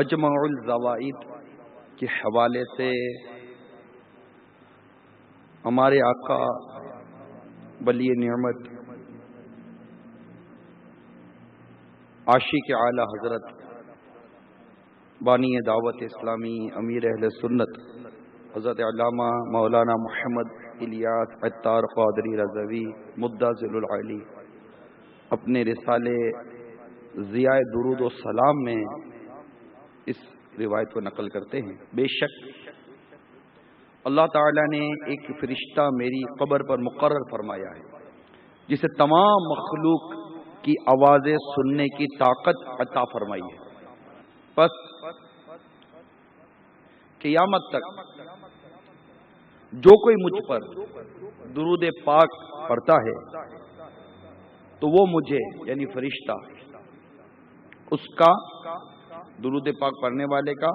مجمع الزوائد کے حوالے سے ہمارے آقا ولی نعمت عاشق اعلی حضرت بانی دعوت اسلامی امیر اہل سنت حضرت علامہ مولانا محمد الیاس عطار قادری رضوی مدعا ذل العالی اپنے رسالے ضیاء درود و سلام میں اس روایت کو نقل کرتے ہیں. بے شک اللہ تعالی نے ایک فرشتہ میری قبر پر مقرر فرمایا ہے جسے تمام مخلوق کی آوازیں سننے کی طاقت عطا فرمائی ہے. پس قیامت تک جو کوئی مجھ پر درود پاک پڑھتا ہے تو وہ مجھے یعنی فرشتہ اس کا درود پاک پڑھنے والے کا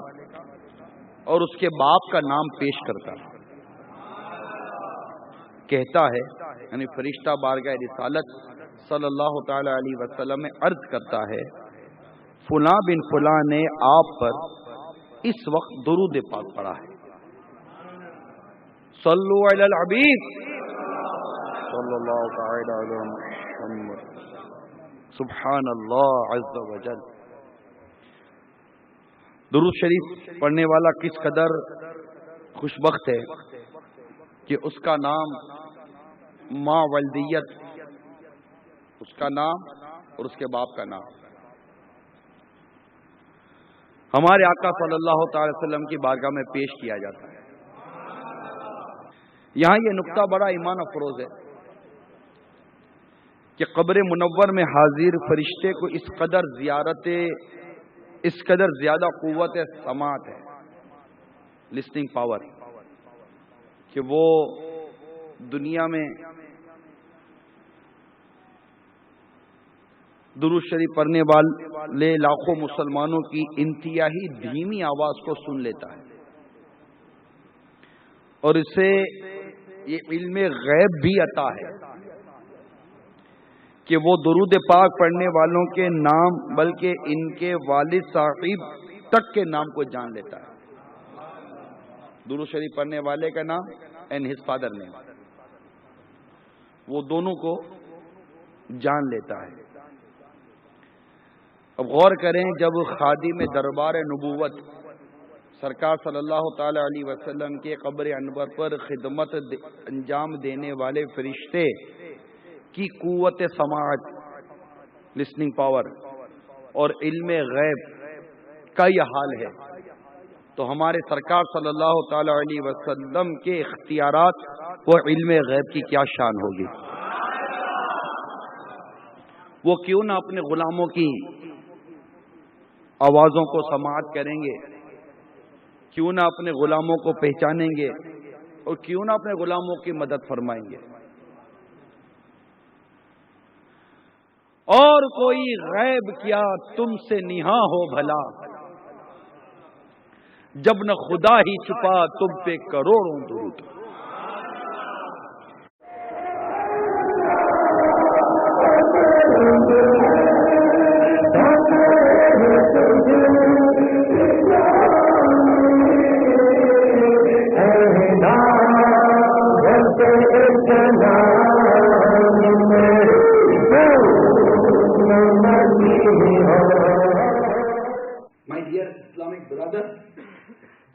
اور اس کے باپ کا نام پیش کرتا ہے. کہتا ہے یعنی فرشتہ بارگاہ رسالت صلی اللہ تعالی علیہ وسلم میں عرض کرتا ہے فلاں بن فلاں نے آپ پر اس وقت درود پاک پڑھا ہے. صلو علی الحبیب صلی اللہ تعالی علی محمد. سبحان اللہ عز و جل. درود شریف پڑھنے والا کس قدر خوش بخت ہے کہ اس کا نام ماں ولدیت، اس کا نام اور اس کے باپ کا نام ہمارے آقا صلی اللہ تعالی وسلم کی بارگاہ میں پیش کیا جاتا ہے. یہاں یہ نقطہ بڑا ایمان افروز ہے کہ قبر منور میں حاضر فرشتے کو اس قدر زیادہ قوت سماعت ہے، لسننگ پاور، کہ وہ دنیا میں درود شریف پڑھنے والے لاکھوں مسلمانوں کی انتہائی دھیمی آواز کو سن لیتا ہے اور اسے یہ علم غیب بھی عطا ہے کہ وہ درود پاک پڑھنے والوں کے نام بلکہ ان کے والد صاحب تک کے نام کو جان لیتا ہے. درود شریف پڑھنے والے کا نام اینڈ ہز فادر نیم، وہ دونوں کو جان لیتا ہے. اب غور کریں، جب خادم دربار نبوت سرکار صلی اللہ تعالی علیہ وسلم کے قبر انور پر خدمت انجام دینے والے فرشتے کی قوت سماعت، لسننگ پاور اور علم غیب کا یہ حال ہے تو ہمارے سرکار صلی اللہ تعالی علیہ وسلم کے اختیارات و علم غیب کی کیا شان ہوگی. وہ کیوں نہ اپنے غلاموں کی آوازوں کو سماعت کریں گے، کیوں نہ اپنے غلاموں کو پہچانیں گے اور کیوں نہ اپنے غلاموں کی مدد فرمائیں گے. اور کوئی غیب کیا تم سے نہاں ہو بھلا، جب نہ خدا ہی چھپا تم پہ کروڑوں درود.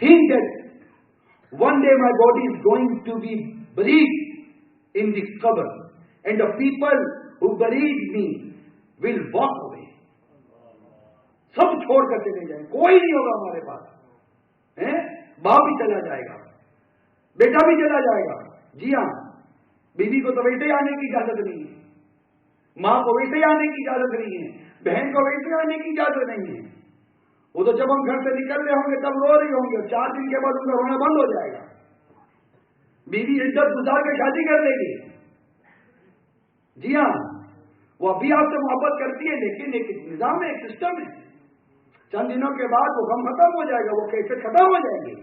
Think that one day my body is going to be buried in the qabr and the people who buried me will walk away. سب چھوڑ کر چلے جائیں، کوئی نہیں ہوگا ہمارے پاس. باپ بھی چلا جائے گا، بیٹا بھی چلا جائے گا. جی ہاں، بیوی کو تو ویسے ہی آنے کی اجازت نہیں ہے، ماں کو ویسے ہی آنے کی اجازت نہیں ہے، بہن کو ویسے ہی آنے کی اجازت نہیں ہے. وہ تو جب ہم گھر سے نکل رہے ہوں گے تب رو رہے ہوں گے، 4 دن کے بعد ان کا رونا بند ہو جائے گا. بیوی عزت گزار کے شادی کر لے گی. جی ہاں، وہ ابھی آپ سے محبت کرتی ہے لیکن ایک نظام ہے، ایک سسٹم ہے. چند دنوں کے بعد وہ غم ختم ہو جائے گا، وہ کیفیت ختم ہو جائے گی.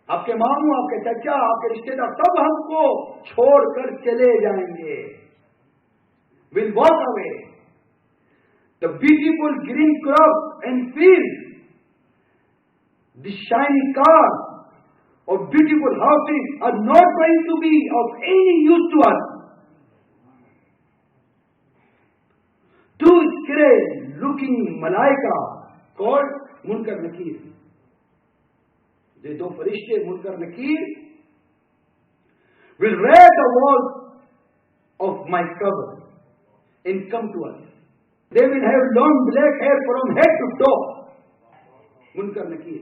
آپ کے ماموں، آپ کے چچا، آپ کے رشتے دار سب ہم کو چھوڑ کر چلے جائیں گے. Will walk away. the beautiful green crops and fields, the shiny cars or beautiful houses are not going to be of any use to us. Two scary-looking malaika called Munkar Nakir. The two farishte Munkar Nakir will raid the walls of my cover and come to us. They will have long black hair from head to toe. Munkar Nakir.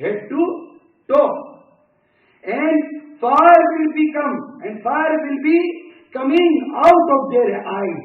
head to toe, and fire will be coming out of their eyes.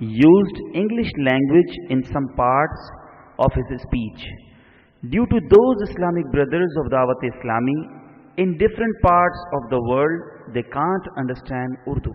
used English language in some parts of his speech. Due to those Islamic brothers of Dawat Islami in different parts of the world, they can't understand Urdu.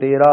13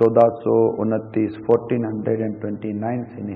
1429 1429